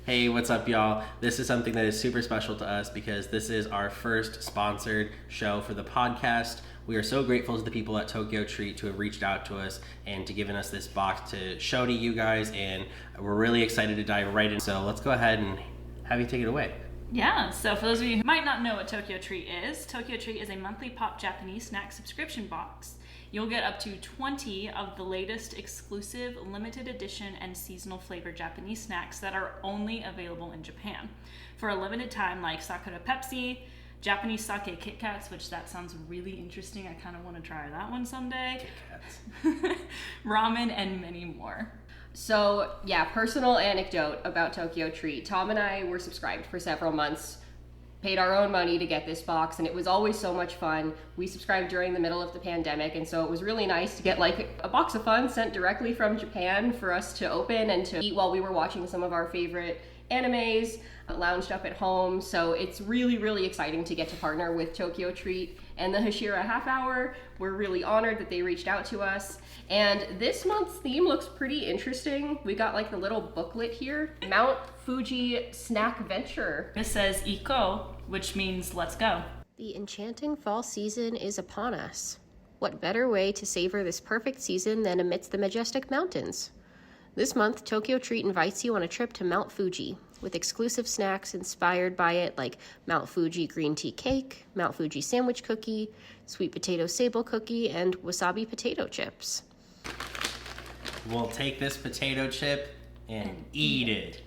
Hey, what's up, y'all? This is something that is super special to us because this is our first sponsored show for the podcast. We are so grateful to the people at Tokyo Treat to have reached out to us and to giving us this box to show to you guys, and we're really excited to dive right in. So let's go ahead and have you take it away. Yeah, so for those of you who might not know what Tokyo Treat is a monthly pop Japanese snack subscription box. You'll get up to 20 of the latest exclusive, limited edition, and seasonal flavored Japanese snacks that are only available in Japan. For a limited time, like Sakura Pepsi, Japanese sake Kit Kats, which that sounds really interesting. I kind of want to try that one someday. Kit Kats. Ramen, and many more. So, yeah, personal anecdote about Tokyo Treat. Tom and I were subscribed for several months, paid our own money to get this box, and it was always so much fun. We subscribed during the middle of the pandemic, and so it was really nice to get like a box of fun sent directly from Japan for us to open and to eat while we were watching some of our favorite animes, lounged up at home. So it's really, really exciting to get to partner with Tokyo Treat and the Hashira Half Hour. We're really honored that they reached out to us. And this month's theme looks pretty interesting. We got like the little booklet here, Mount Fuji Snack Venture. This says Iko, which means let's go. The enchanting fall season is upon us. What better way to savor this perfect season than amidst the majestic mountains? This month, Tokyo Treat invites you on a trip to Mount Fuji, with exclusive snacks inspired by it like Mount Fuji green tea cake, Mount Fuji sandwich cookie, sweet potato sable cookie, and wasabi potato chips. We'll take this potato chip and eat it.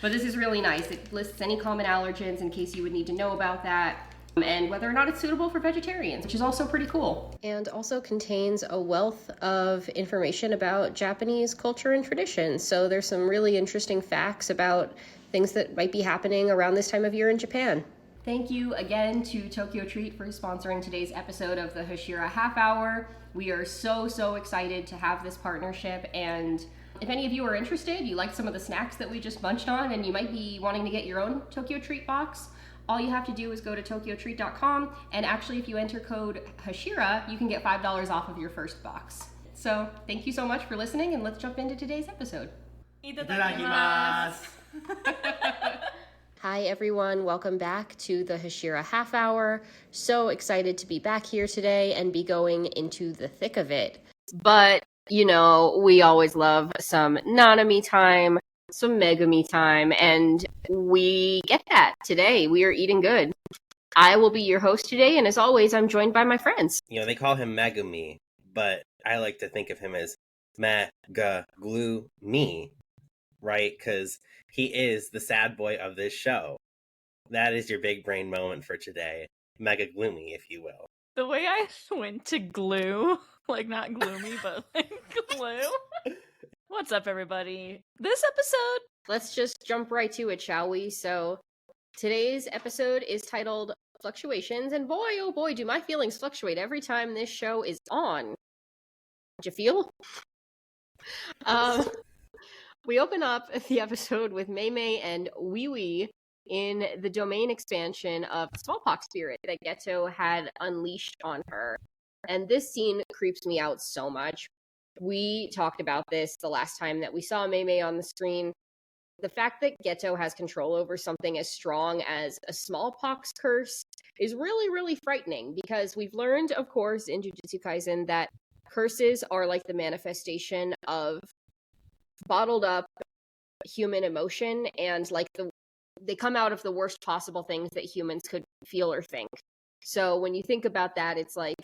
But this is really nice. It lists any common allergens in case you would need to know about that, and whether or not it's suitable for vegetarians, which is also pretty cool. And also contains a wealth of information about Japanese culture and tradition. So there's some really interesting facts about things that might be happening around this time of year in Japan. Thank you again to Tokyo Treat for sponsoring today's episode of the Hashira Half Hour. We are so excited to have this partnership, and if any of you are interested, you liked some of the snacks that we just munched on, and you might be wanting to get your own Tokyo Treat box, all you have to do is go to tokyotreat.com, and actually if you enter code Hashira, you can get $5 off of your first box. So thank you so much for listening, and let's jump into today's episode. Itadakimasu! Hi everyone, welcome back to the Hashira Half Hour. So excited to be back here today and be going into the thick of it. But, you know, we always love some Nanami time, some Megumi time, and we get that today. We are eating good. I will be your host today, and as always, I'm joined by my friends. You know, they call him Megumi, but I like to think of him as Me, right? Because he is the sad boy of this show. That is your big brain moment for today. Mega gloomy, if you will. The way I went to glue, like not gloomy, but like glue. What's up, everybody? This episode, Let's just jump right to it, shall we? So today's episode is titled Fluctuations, and boy, oh boy, do my feelings fluctuate every time this show is on. Did you feel? We open up the episode with Mei Mei and Wee Wee in the domain expansion of Smallpox spirit that Geto had unleashed on her. And this scene creeps me out so much. We talked about this the last time that we saw Mei Mei on the screen. The fact that Geto has control over something as strong as a smallpox curse is really, really frightening, because we've learned, of course, in Jujutsu Kaisen that curses are like the manifestation of bottled up human emotion, and like they come out of the worst possible things that humans could feel or think. So when you think about that, it's like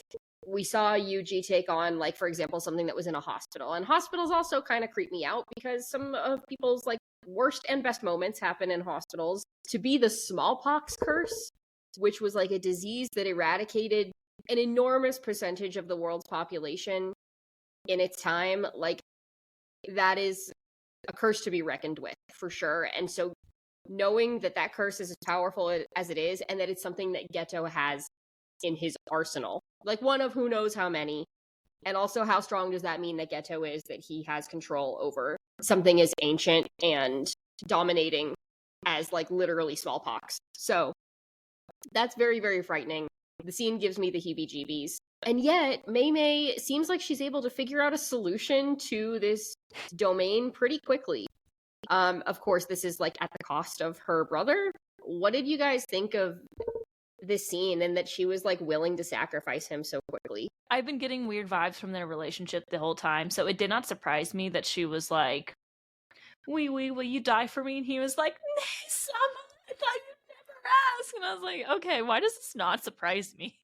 we saw Yuji take on, like, for example, something that was in a hospital. And hospitals also kind of creep me out because some of people's like worst and best moments happen in hospitals. To be the smallpox curse, which was like a disease that eradicated an enormous percentage of the world's population in its time, like, that is a curse to be reckoned with, for sure. And so knowing that that curse is as powerful as it is, and that it's something that Geto has in his arsenal, like one of who knows how many, and also how strong does that mean that Geto is, that he has control over something as ancient and dominating as like literally smallpox. So that's very, very frightening. The scene gives me the heebie-jeebies. And yet, Mei Mei seems like she's able to figure out a solution to this domain pretty quickly. Of course, this is like at the cost of her brother. What did you guys think of this scene and that she was like willing to sacrifice him so quickly? I've been getting weird vibes from their relationship the whole time, so it did not surprise me that she was like, "Wee, will you die for me?" And he was like, "Nay, Sama, I thought you'd never ask." And I was like, okay, why does this not surprise me?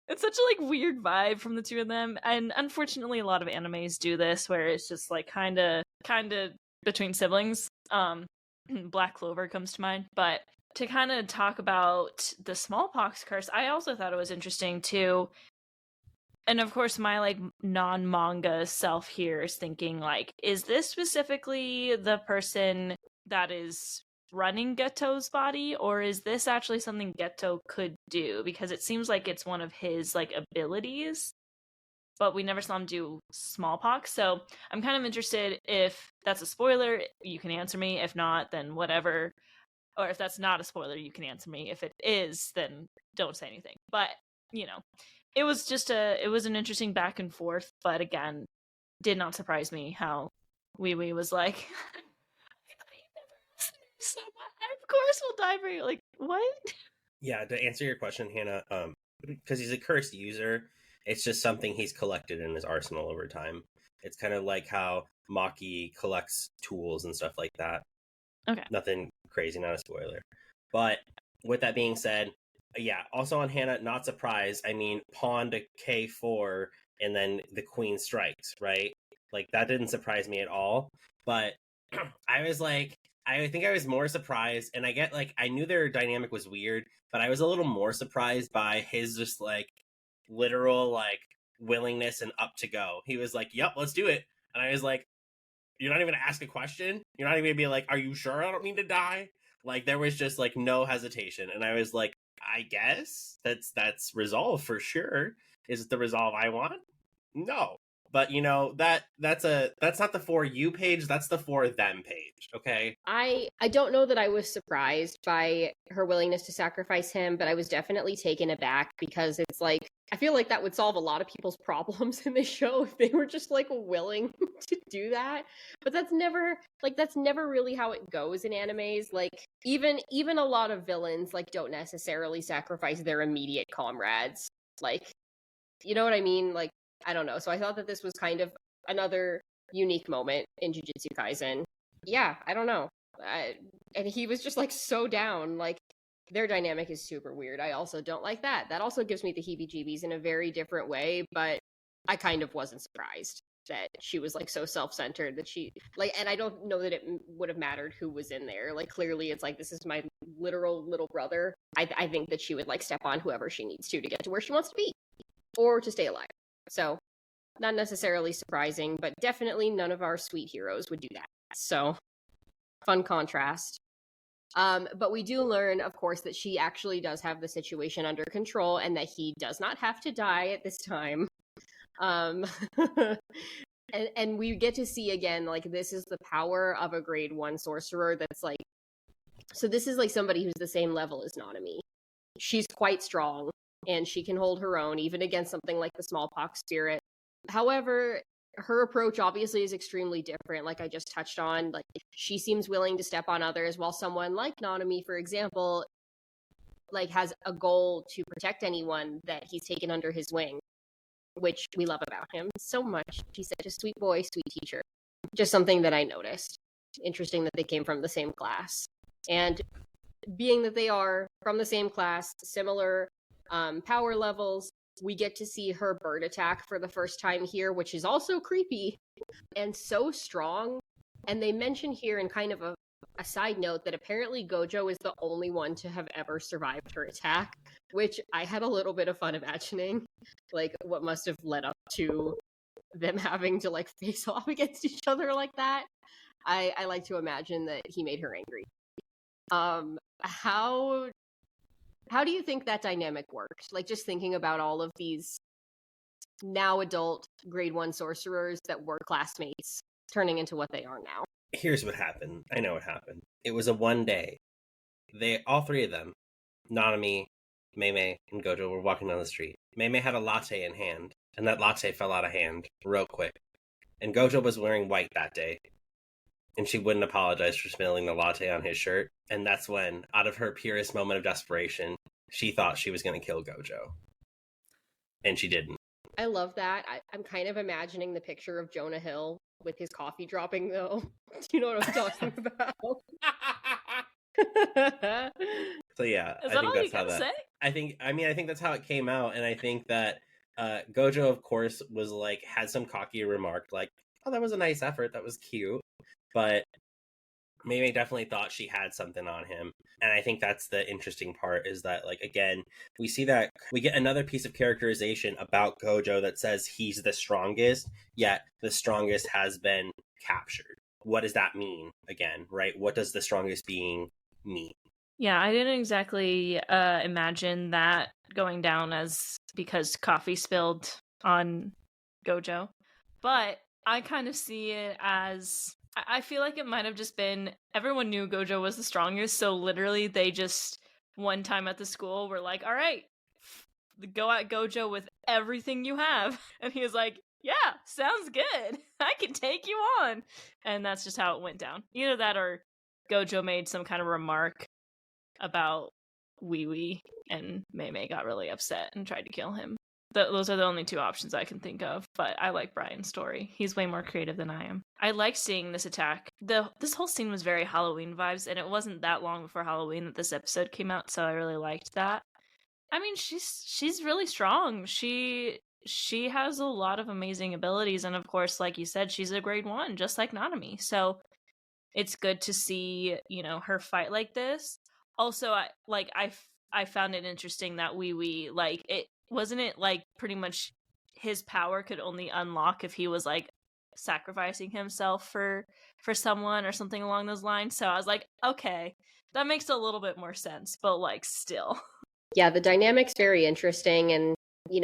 It's such a like weird vibe from the two of them, and unfortunately a lot of animes do this where it's just like kind of between siblings. Black Clover comes to mind. But to kind of talk about the smallpox curse, I also thought it was interesting too. And of course my like non-manga self here is thinking like, is this specifically the person that is running Geto's body, or is this actually something Geto could do? Because it seems like it's one of his like abilities, but we never saw him do smallpox. So I'm kind of interested if that's a spoiler. You can answer me. If not, then whatever. Or if that's not a spoiler, you can answer me. If it is, then don't say anything. But you know, it was just it was an interesting back and forth. But again, did not surprise me how Wee Wee was like, so of course we'll die for you. Like, what? Yeah, to answer your question, Hannah, because he's a cursed user, it's just something he's collected in his arsenal over time. It's kind of like how Maki collects tools and stuff like that. Okay. Nothing crazy, not a spoiler. But with that being said, yeah, also on Hannah, not surprised. I mean, pawn to K4 and then the queen strikes, right? Like, that didn't surprise me at all. But I was like, I think I was more surprised, and I get like, I knew their dynamic was weird, but I was a little more surprised by his just like literal like willingness and up to go. He was like, "Yep, let's do it," and I was like, "You're not even gonna ask a question. You're not even gonna be like, are you sure I don't need to die?" Like there was just like no hesitation, and I was like, I guess that's resolve for sure. Is it the resolve I want? No. But you know, that's not the for you page, that's the for them page, okay? I don't know that I was surprised by her willingness to sacrifice him, but I was definitely taken aback because it's like, I feel like that would solve a lot of people's problems in this show if they were just like willing to do that. But that's never really how it goes in animes. Like even a lot of villains like don't necessarily sacrifice their immediate comrades. Like, you know what I mean? Like, I don't know. So I thought that this was kind of another unique moment in Jujutsu Kaisen. Yeah, I don't know. And he was just like so down. Like their dynamic is super weird. I also don't like that. That also gives me the heebie-jeebies in a very different way, but I kind of wasn't surprised that she was like so self-centered that she like, and I don't know that it would have mattered who was in there. Like clearly it's like, this is my literal little brother. I think that she would like step on whoever she needs to get to where she wants to be or to stay alive. So, not necessarily surprising, but definitely none of our sweet heroes would do that. So, fun contrast. But we do learn, of course, that she actually does have the situation under control and that he does not have to die at this time. And we get to see again, like, this is the power of a grade 1 sorcerer that's like, so this is like somebody who's the same level as Nanami. She's quite strong. And she can hold her own, even against something like the smallpox spirit. However, her approach obviously is extremely different, like I just touched on. Like, she seems willing to step on others, while someone like Nanami, for example, like has a goal to protect anyone that he's taken under his wing, which we love about him so much. He's such a sweet boy, sweet teacher. Just something that I noticed. Interesting that they came from the same class. And being that they are from the same class, similar power levels, we get to see her bird attack for the first time here, which is also creepy and so strong. And they mention here in kind of a side note that apparently Gojo is the only one to have ever survived her attack, which I had a little bit of fun imagining, like what must have led up to them having to like face off against each other like that. I like to imagine that he made her angry. How do you think that dynamic worked? Like, just thinking about all of these now adult grade 1 sorcerers that were classmates turning into what they are now. Here's what happened. I know what happened. It was a one day. All three of them, Nanami, Mei and Gojo were walking down the street. Mei had a latte in hand, and that latte fell out of hand real quick. And Gojo was wearing white that day, and she wouldn't apologize for spilling the latte on his shirt. And that's when, out of her purest moment of desperation, she thought she was going to kill Gojo. And she didn't. I love that. I'm kind of imagining the picture of Jonah Hill with his coffee dropping, though. Do you know what I'm talking about? So yeah, Is that all you can say? I think that's how it came out, and I think that Gojo, of course, was like had some cocky remark like, "Oh, that was a nice effort. That was cute," but Mei definitely thought she had something on him. And I think that's the interesting part is that, like, again, we see that we get another piece of characterization about Gojo that says he's the strongest, yet the strongest has been captured. What does that mean, again, right? What does the strongest being mean? Yeah, I didn't exactly imagine that going down as because coffee spilled on Gojo. But I kind of see it as... I feel like it might have just been everyone knew Gojo was the strongest, so literally they just one time at the school were like, all right, go at Gojo with everything you have. And he was like, yeah, sounds good. I can take you on. And that's just how it went down. Either that or Gojo made some kind of remark about Wee Wee and Mei got really upset and tried to kill him. Those are the only two options I can think of, but I like Brian's story. He's way more creative than I am. I like seeing this attack. This whole scene was very Halloween vibes, and it wasn't that long before Halloween that this episode came out, so I really liked that. I mean, she's really strong. She has a lot of amazing abilities, and of course, like you said, she's a grade 1, just like Nanami. So it's good to see, her fight like this. Also, I found it interesting that Wee Wee, like, wasn't it like pretty much his power could only unlock if he was like sacrificing himself for someone or something along those lines. So I was like, okay, that makes a little bit more sense, but like still. Yeah, the dynamic's very interesting, and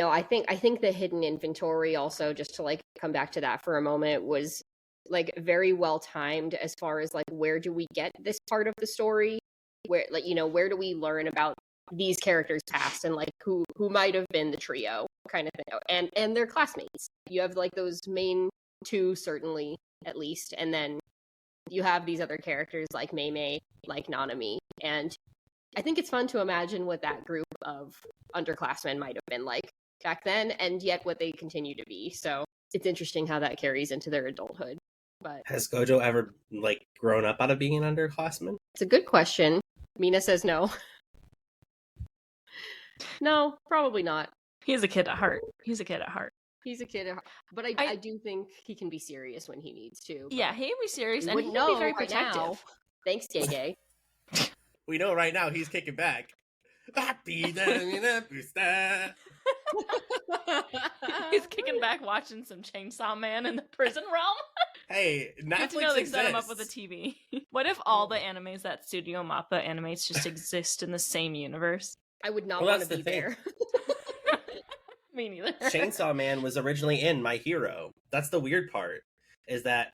I think the hidden inventory also, just to like come back to that for a moment, was like very well timed as far as like where do we get this part of the story, where like where do we learn about these characters past and like who might have been the trio kind of thing, and their classmates. You have like those main two, certainly, at least, and then you have these other characters like Mei, like Nanami, and I think it's fun to imagine what that group of underclassmen might have been like back then, and yet what they continue to be. So it's interesting how that carries into their adulthood. But has Gojo ever like grown up out of being an underclassman? It's a good question. Mina says no. No, probably not. He's a kid at heart. He's a kid at heart. But I do think he can be serious when he needs to. Yeah, he can be serious and he can be very protective. Now. Thanks, Gege. We know right now he's kicking back. He's kicking back watching some Chainsaw Man in the prison realm. Hey, Netflix they set him up with a TV. What if all the animes that Studio Mappa animates just exist in the same universe? I would not want to be there. Me neither. Chainsaw Man was originally in My Hero. That's the weird part, is that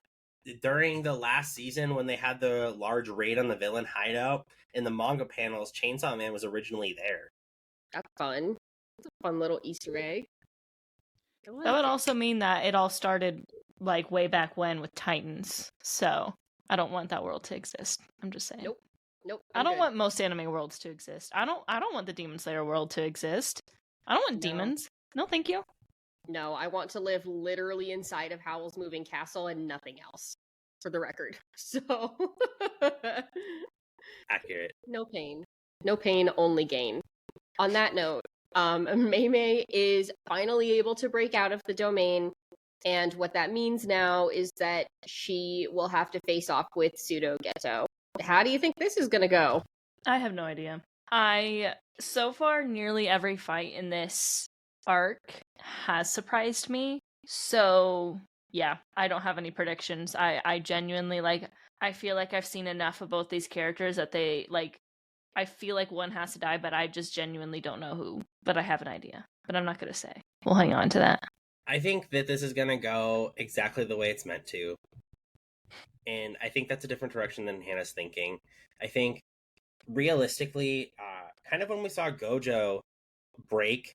during the last season when they had the large raid on the villain hideout, in the manga panels, Chainsaw Man was originally there. That's fun. It's a fun little Easter egg. That would also mean that it all started like way back when with Titans. So I don't want that world to exist. I'm just saying. Nope. I don't want most anime worlds to exist. I don't want the Demon Slayer world to exist. I don't want demons. No, thank you. No, I want to live literally inside of Howl's Moving Castle and nothing else, for the record. So accurate. No pain, only gain. On that note, Mei is finally able to break out of the domain, and what that means now is that she will have to face off with Pseudo Ghetto. How do you think this is gonna go? I have no idea. So far, nearly every fight in this arc has surprised me. So, yeah, I don't have any predictions. I genuinely, I feel like I've seen enough of both these characters that they, I feel like one has to die, but I just genuinely don't know who. But I have an idea. But I'm not going to say. We'll hang on to that. I think that this is going to go exactly the way it's meant to. And I think that's a different direction than Hannah's thinking. I think, realistically, kind of when we saw Gojo break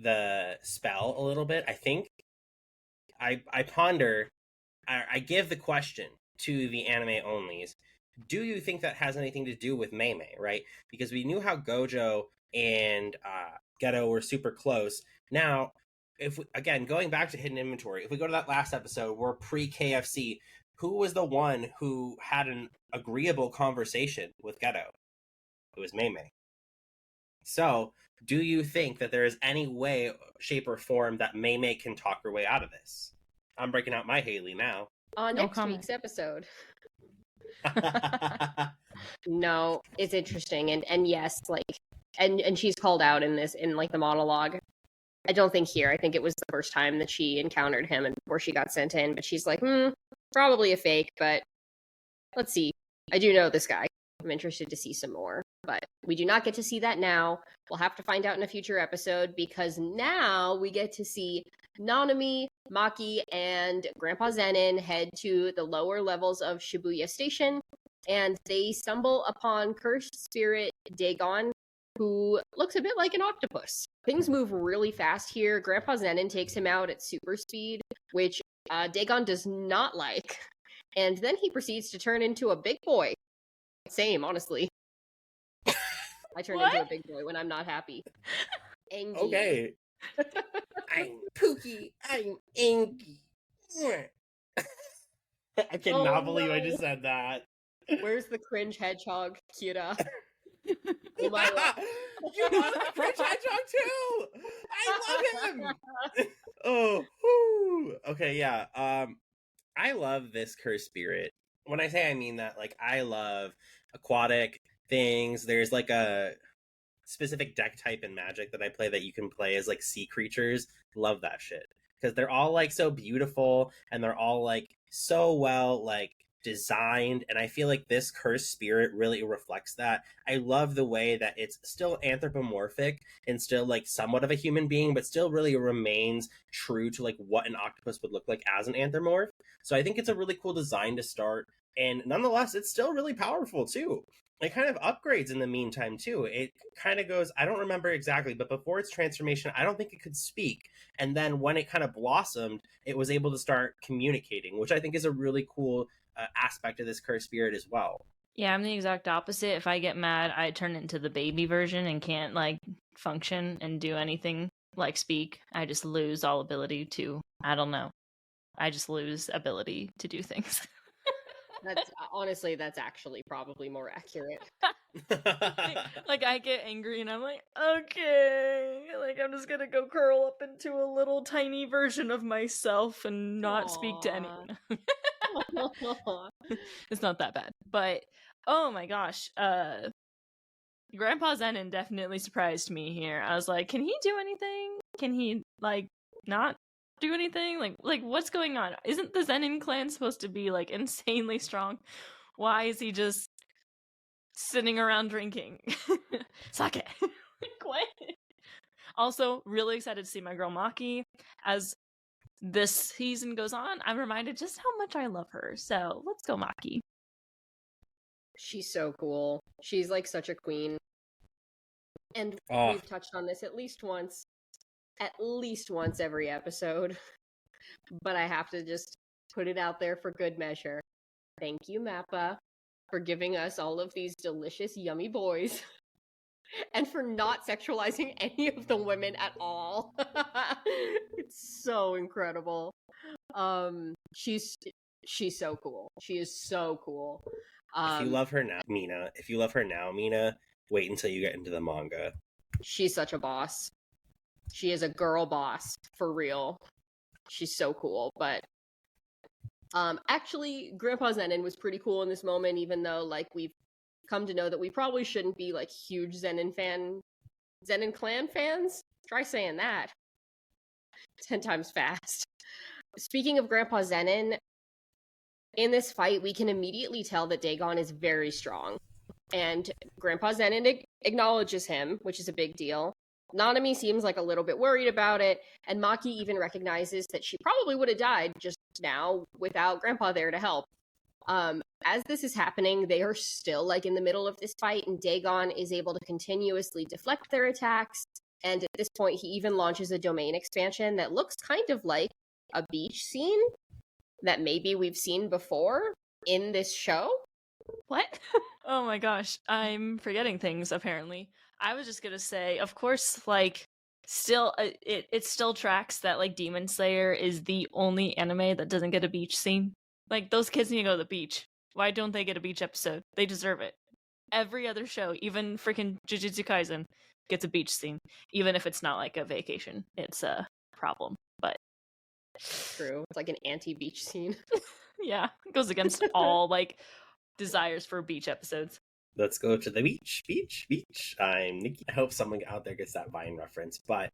the spell a little bit. I think I ponder, I give the question to the anime onlys. Do you think that has anything to do with Mei Mei, right? Because we knew how Gojo and Geto were super close. Now, if we, again, going back to hidden inventory, if we go to that last episode, we're pre-KFC, who was the one who had an agreeable conversation with Geto? It was Mei Mei. So, do you think that there is any way, shape, or form that Mei Mei can talk her way out of this? I'm breaking out my Haley now. On next week's episode. No, it's interesting, and yes, like, and she's called out in this, in like the monologue. I don't think here. I think it was the first time that she encountered him and before she got sent in. But she's like, probably a fake. But let's see. I do know this guy. I'm interested to see some more. But we do not get to see that now. We'll have to find out in a future episode, because now we get to see Nanami, Maki, and Grandpa Zenin head to the lower levels of Shibuya Station, and they stumble upon cursed spirit Dagon, who looks a bit like an octopus. Things move really fast here. Grandpa Zenin takes him out at super speed, which Dagon does not like, and then he proceeds to turn into a big boy. Same, honestly. I turn into a big boy when I'm not happy. Angie. Okay. I'm Pookie. I'm Angie. I cannot believe I just said that. Where's the cringe hedgehog, Kira? You know the cringe hedgehog too. I love him. Oh, whoo. Okay, yeah. I love this cursed spirit. When I say I mean that, like, I love aquatic things. There's like a specific deck type in Magic that I play that you can play as like sea creatures. Love that shit, because they're all like so beautiful and they're all like so well like designed, and I feel like this cursed spirit really reflects that. I love the way that it's still anthropomorphic and still like somewhat of a human being, but still really remains true to like what an octopus would look like as an anthropomorph. So I think it's a really cool design to start, and nonetheless it's still really powerful too. It kind of upgrades in the meantime too. It kind of goes, I don't remember exactly, but before its transformation, I don't think it could speak. And then when it kind of blossomed, it was able to start communicating, which I think is a really cool aspect of this cursed spirit as well. Yeah, I'm the exact opposite. If I get mad, I turn into the baby version and can't like function and do anything like speak. I just lose all ability to, I don't know. I just lose ability to do things. That's honestly, that's actually probably more accurate. Like I get angry and I'm like, okay, like I'm just gonna go curl up into a little tiny version of myself and not speak to anyone. It's not that bad, but oh my gosh, Grandpa Zenin definitely surprised me here. I was like, can he do anything? Can he like not do anything? Like what's going on? Isn't the Zenin clan supposed to be like insanely strong? Why is he just sitting around drinking sake? Like, what? Also, really excited to see my girl Maki. As this season goes on, I'm reminded just how much I love her. So let's go, Maki. She's so cool. She's like such a queen. And we've touched on this at least once every episode. But I have to just put it out there for good measure. Thank you, Mappa, for giving us all of these delicious, yummy boys. And for not sexualizing any of the women at all. It's so incredible. She's so cool. She is so cool. If you love her now, Mina, wait until you get into the manga. She's such a boss. She is a girl boss, for real. She's so cool, but actually, Grandpa Zenin was pretty cool in this moment, even though, like, we've come to know that we probably shouldn't be, like, huge Zenin clan fans. Try saying that 10 times fast. Speaking of Grandpa Zenin, in this fight, we can immediately tell that Dagon is very strong. And Grandpa Zenin acknowledges him, which is a big deal. Nanami seems like a little bit worried about it, and Maki even recognizes that she probably would have died just now without Grandpa there to help. As this is happening, they are still like in the middle of this fight, and Dagon is able to continuously deflect their attacks. And at this point, he even launches a domain expansion that looks kind of like a beach scene that maybe we've seen before in this show. What? Oh my gosh, I'm forgetting things apparently. I was just gonna say, of course, like, still, it still tracks that, like, Demon Slayer is the only anime that doesn't get a beach scene. Like, those kids need to go to the beach. Why don't they get a beach episode? They deserve it. Every other show, even freaking Jujutsu Kaisen, gets a beach scene, even if it's not like a vacation. It's a problem, but True. It's like an anti-beach scene. yeah, it goes against all, like, desires for beach episodes. Let's go to the beach, beach, beach. I'm Nikki. I hope someone out there gets that Vine reference. But,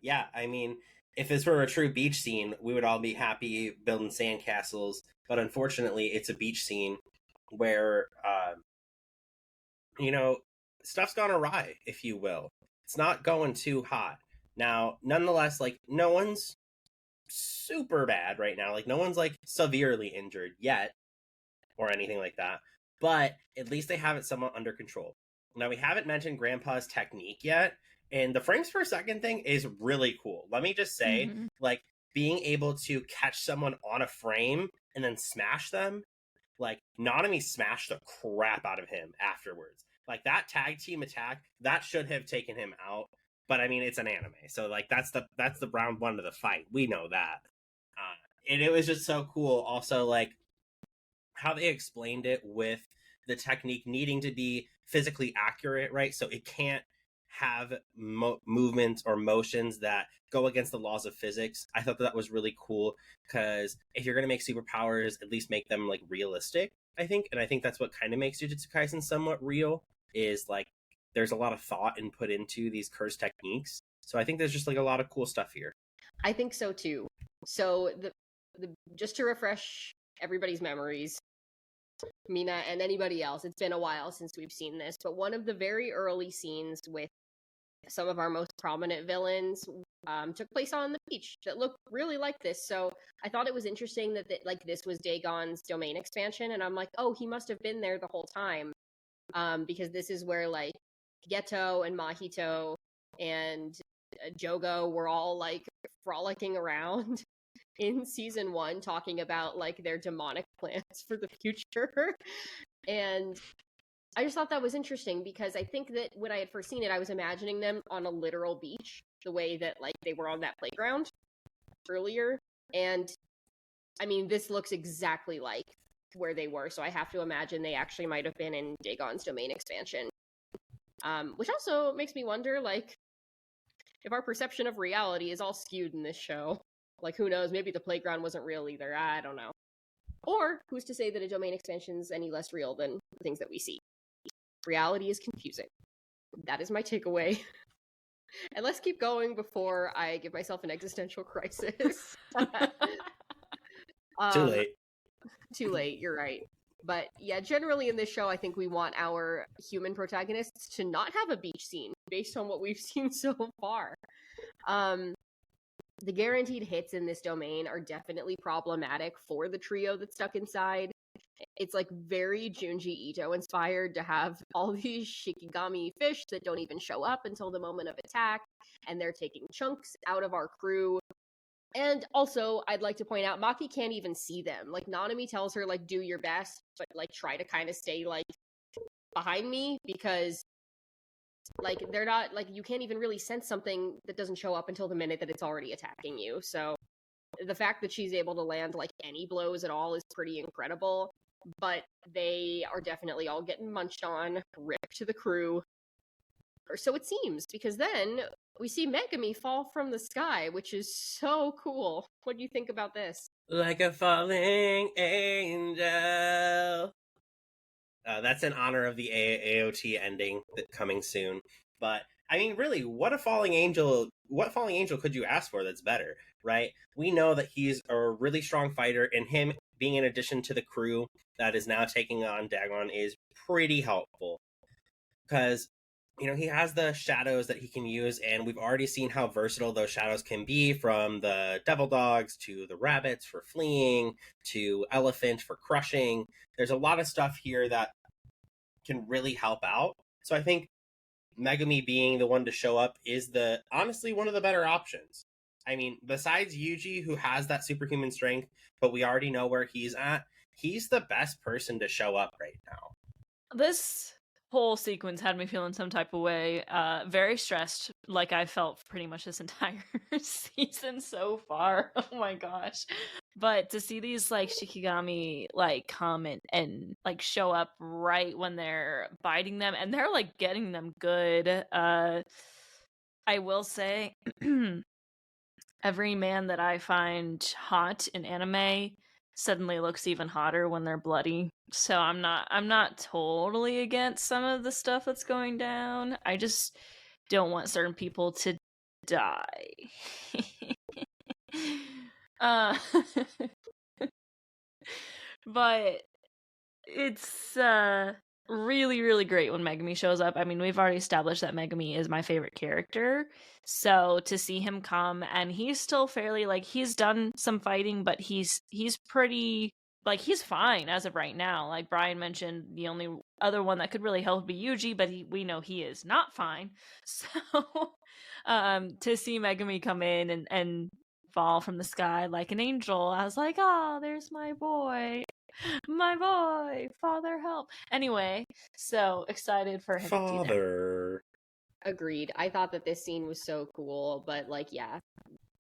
yeah, I mean, if this were a true beach scene, we would all be happy building sandcastles. But unfortunately, it's a beach scene where, stuff's gone awry, if you will. It's not going too hot. Now, nonetheless, like, no one's super bad right now. Like, no one's, like, severely injured yet or anything like that. But at least they have it somewhat under control. Now, we haven't mentioned Grandpa's technique yet, and the frames per second thing is really cool. Let me just say, like, being able to catch someone on a frame and then smash them, like, Nanami smashed the crap out of him afterwards. Like, that tag team attack, that should have taken him out. But I mean, it's an anime, so like that's the round one of the fight. We know that, and it was just so cool. Also, like how they explained it with the technique needing to be physically accurate, right? So it can't have movements or motions that go against the laws of physics. I thought that was really cool because if you're gonna make superpowers, at least make them like realistic. I think that's what kind of makes Jujutsu Kaisen somewhat real. Is like there's a lot of thought input into these curse techniques. So I think there's just like a lot of cool stuff here. I think so too. So the just to refresh everybody's memories, Mina and anybody else, it's been a while since we've seen this, but one of the very early scenes with some of our most prominent villains took place on the beach that looked really like this. So I thought it was interesting that like this was Dagon's domain expansion, and I'm like, oh, he must have been there the whole time, because this is where like Geto and Mahito and Jogo were all like frolicking around in season 1 talking about like their demonic plans for the future. And I just thought that was interesting because I think that when I had first seen it, I was imagining them on a literal beach, the way that like they were on that playground earlier. And I mean, this looks exactly like where they were, so I have to imagine they actually might have been in Dagon's domain expansion. Which also makes me wonder, like, if our perception of reality is all skewed in this show. Like, who knows? Maybe the playground wasn't real either. I don't know. Or, who's to say that a domain expansion's any less real than the things that we see? Reality is confusing. That is my takeaway. And let's keep going before I give myself an existential crisis. Too late. Too late, you're right. But yeah, generally in this show, I think we want our human protagonists to not have a beach scene based on what we've seen so far. The guaranteed hits in this domain are definitely problematic for the trio that's stuck inside. It's like very Junji Ito inspired to have all these Shikigami fish that don't even show up until the moment of attack, and they're taking chunks out of our crew. And also, I'd like to point out, Maki can't even see them. Like, Nanami tells her, like, do your best, but, like, try to kind of stay, like, behind me, because, like, they're not, like, you can't even really sense something that doesn't show up until the minute that it's already attacking you. So, the fact that she's able to land, like, any blows at all is pretty incredible, but they are definitely all getting munched on, ripped to the crew. Or so it seems, because then we see Megumi fall from the sky, which is so cool. What do you think about this? Like a falling angel. That's in honor of the AOT ending coming soon. But I mean, really, what falling angel could you ask for that's better, right? We know that he's a really strong fighter, and him being in addition to the crew that is now taking on Dagon is pretty helpful. Because he has the shadows that he can use, and we've already seen how versatile those shadows can be, from the devil dogs to the rabbits for fleeing to elephant for crushing. There's a lot of stuff here that can really help out. So I think Megumi being the one to show up is honestly one of the better options. I mean, besides Yuji, who has that superhuman strength, but we already know where he's at, he's the best person to show up right now. This whole sequence had me feeling some type of way. Very stressed, like I felt pretty much this entire season so far. Oh my gosh. But to see these like Shikigami like come and like show up right when they're biting them, and they're like getting them good. I will say every man that I find hot in anime suddenly looks even hotter when they're bloody. So I'm not totally against some of the stuff that's going down. I just don't want certain people to die. But it's really, really great when Megumi shows up. I mean, we've already established that Megumi is my favorite character. So to see him come, and he's still fairly, like, he's done some fighting, but he's pretty, like, he's fine as of right now. Like Brian mentioned, the only other one that could really help would be Yuji, but we know he is not fine. So to see Megumi come in and fall from the sky like an angel, I was like, oh, there's my boy. My boy, father help. Anyway, so excited for him to do that. Father. Agreed. I thought that this scene was so cool, but like, yeah,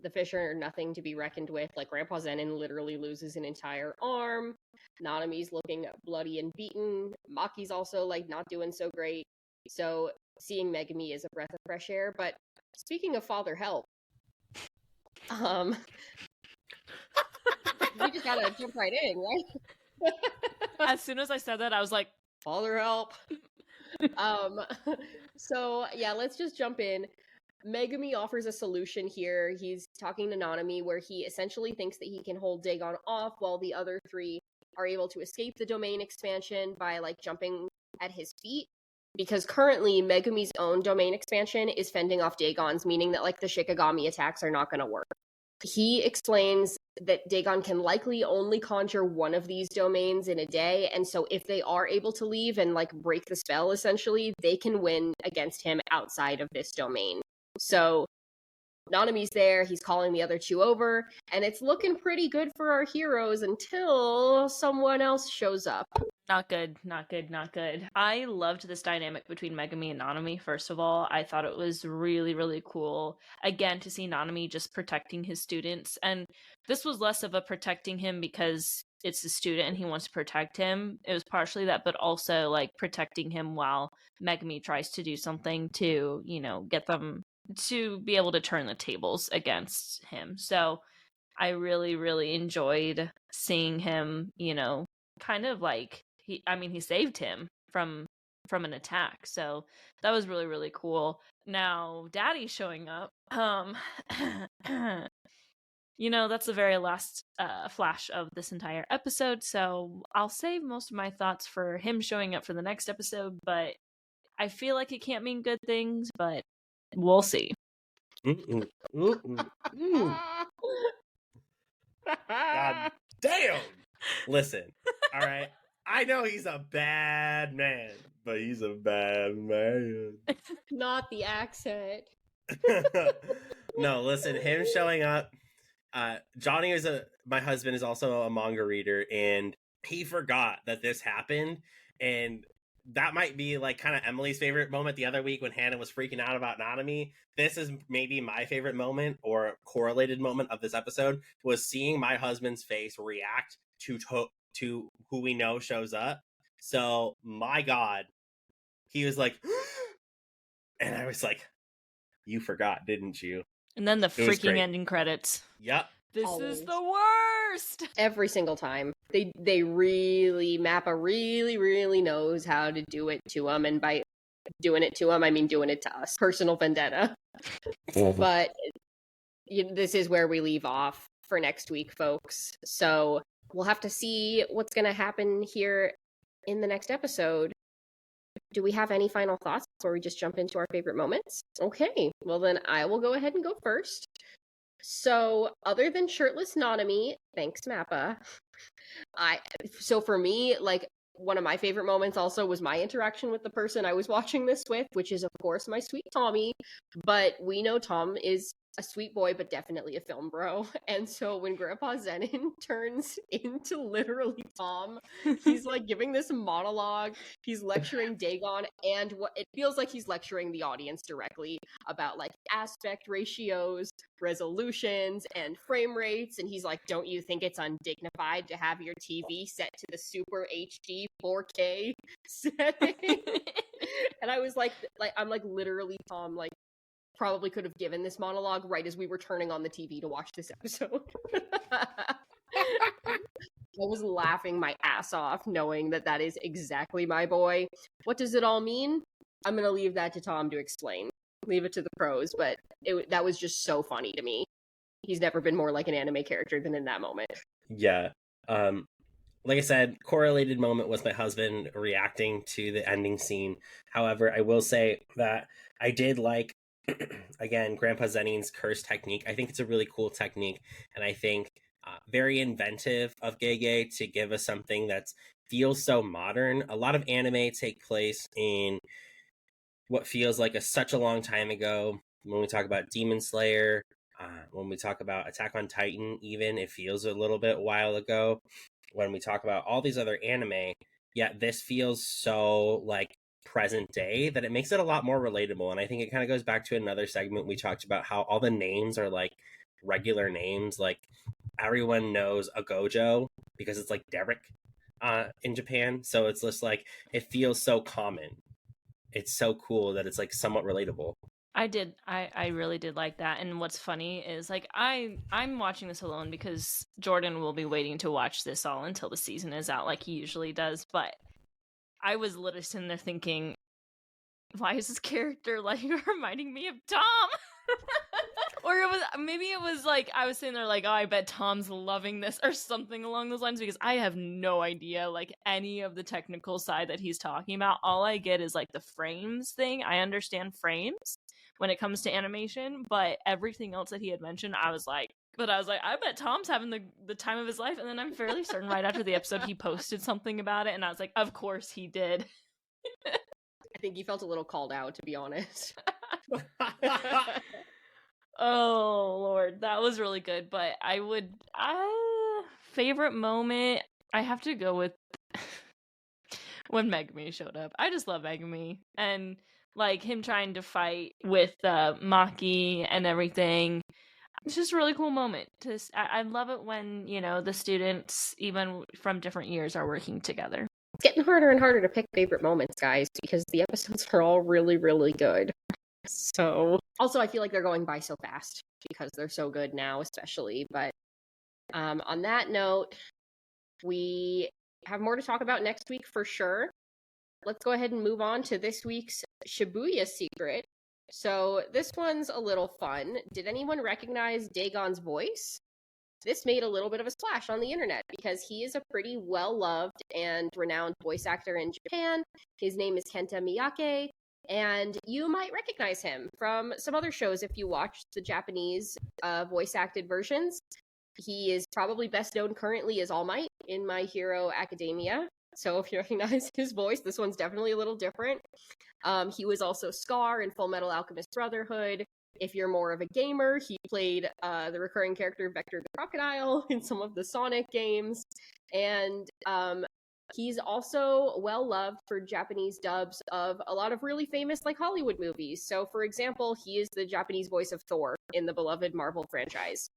the fish are nothing to be reckoned with. Like, Grandpa Zenin literally loses an entire arm. Nanami's looking bloody and beaten. Maki's also like not doing so great. So seeing Megumi is a breath of fresh air. But speaking of father help, we just gotta jump right in, right? As soon as I said that, I was like, father help. So yeah, let's just jump in. Megumi offers a solution here. He's talking to Nanami, where he essentially thinks that he can hold Dagon off while the other three are able to escape the domain expansion by like jumping at his feet. Because currently Megumi's own domain expansion is fending off Dagon's, meaning that like the Shikigami attacks are not going to work. He explains that Dagon can likely only conjure one of these domains in a day, and so if they are able to leave and like break the spell, essentially, they can win against him outside of this domain. So Nanami's there, he's calling the other two over, and it's looking pretty good for our heroes until someone else shows up. not good, not good, not good. I loved this dynamic between Megumi and Nanami, first of all. I thought it was really, really cool. Again, to see Nanami just protecting his students. And this was less of a protecting him because it's a student and he wants to protect him. It was partially that, but also like protecting him while Megumi tries to do something to, you know, get them to be able to turn the tables against him. So I really, really enjoyed seeing him, you know, kind of like he saved him from an attack. So that was really, really cool. Now Daddy showing up, you know, that's the very last flash of this entire episode. So I'll save most of my thoughts for him showing up for the next episode, but I feel like it can't mean good things, but we'll see. God damn! Listen, all right. I know he's a bad man, but he's a bad man. Not the accent. No, listen, him showing up. Johnny my husband is also a manga reader, and he forgot that this happened, and that might be like kind of Emily's favorite moment the other week when Hannah was freaking out about Nanami. This is maybe my favorite moment or correlated moment of this episode, was seeing my husband's face react to who we know shows up. So my God, he was like, and I was like, you forgot, didn't you? And then the freaking ending credits. Yep. This is the worst. Every single time. They really, Mappa really knows how to do it to him, and by doing it to him, I mean doing it to us. Personal vendetta. But this is where we leave off for next week, folks. So we'll have to see what's going to happen here in the next episode. Do we have any final thoughts before we just jump into our favorite moments? Okay, well then I will go ahead and go first. So, other than shirtless Nanami, thanks Mappa, so for me, like, one of my favorite moments also was my interaction with the person I was watching this with, which is, of course, my sweet Tommy. But we know Tom is a sweet boy, but definitely a film bro. And so when Grandpa Zenin turns into literally Tom, he's like giving this monologue. He's lecturing Dagon, and what it feels like he's lecturing the audience directly about like aspect ratios, resolutions, and frame rates. And he's like, don't you think it's undignified to have your TV set to the super HD 4K setting? And I was like I'm like literally Tom, like probably could have given this monologue right as we were turning on the TV to watch this episode. I was laughing my ass off knowing that that is exactly my boy. What does it all mean? I'm going to leave that to Tom to explain. Leave it to the pros, but that was just so funny to me. He's never been more like an anime character than in that moment. Yeah. Like I said, correlated moment was my husband reacting to the ending scene. However, I will say that I did like, again, Grandpa Zenin's curse technique. I think it's a really cool technique, and I think very inventive of Gege to give us something that feels so modern. A lot of anime take place in what feels like such a long time ago. When we talk about Demon Slayer, when we talk about Attack on Titan, even, it feels a little bit while ago. When we talk about all these other anime, yet this feels so like present day that it makes it a lot more relatable. And I think it kind of goes back to another segment we talked about, how all the names are like regular names. Like everyone knows a Gojo because it's like Derek in Japan. So it's just like, it feels so common. It's so cool that it's like somewhat relatable. I really did like that. And what's funny is like I'm watching this alone because Jordan will be waiting to watch this all until the season is out like he usually does. But I was literally sitting there thinking, why is this character like reminding me of Tom? Or maybe it was like I was sitting there like, oh, I bet Tom's loving this or something along those lines, because I have no idea like any of the technical side that he's talking about. All I get is like the frames thing. I understand frames when it comes to animation, but everything else that he had mentioned, I was like, I bet Tom's having the time of his life. And then I'm fairly certain right after the episode, he posted something about it. And I was like, of course he did. I think he felt a little called out, to be honest. Oh, Lord. That was really good. But favorite moment, I have to go with when Megumi showed up. I just love Megumi. And like him trying to fight with Maki and everything. It's just a really cool moment. I love it when, the students, even from different years, are working together. It's getting harder and harder to pick favorite moments, guys, because the episodes are all really, really good. So, also, I feel like they're going by so fast because they're so good now, especially. But on that note, we have more to talk about next week for sure. Let's go ahead and move on to this week's Shibuya secret. So this one's a little fun. Did anyone recognize Dagon's voice? This made a little bit of a splash on the internet because he is a pretty well-loved and renowned voice actor in Japan. His name is Kenta Miyake, and you might recognize him from some other shows if you watch the Japanese voice-acted versions. He is probably best known currently as All Might in My Hero Academia. So if you recognize his voice, this one's definitely a little different. He was also Scar in Full Metal Alchemist Brotherhood. If you're more of a gamer, he played the recurring character Vector the Crocodile in some of the Sonic games. And he's also well-loved for Japanese dubs of a lot of really famous like Hollywood movies. So for example, he is the Japanese voice of Thor in the beloved Marvel franchise.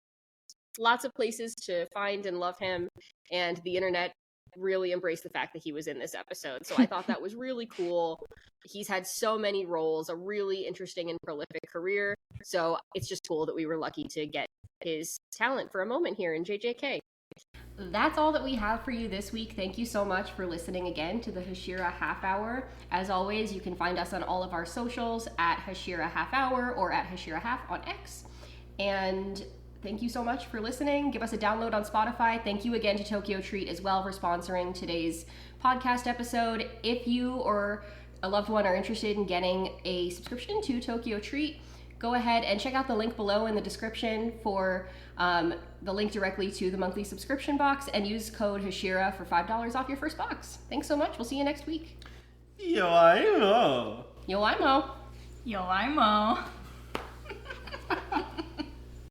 Lots of places to find and love him, and the internet really embraced the fact that he was in this episode. So I thought that was really cool. He's had so many roles, a really interesting and prolific career. So it's just cool that we were lucky to get his talent for a moment here in JJK. That's all that we have for you this week. Thank you so much for listening again to the Hashira Half Hour. As always, you can find us on all of our socials at Hashira Half Hour or at Hashira Half on X. And thank you so much for listening. Give us a download on Spotify. Thank you again to Tokyo Treat as well for sponsoring today's podcast episode. If you or a loved one are interested in getting a subscription to Tokyo Treat, go ahead and check out the link below in the description for the link directly to the monthly subscription box, and use code Hashira for $5 off your first box. Thanks so much. We'll see you next week. Yo, I know. Yo, I'm Mo. Yo, I'm Mo.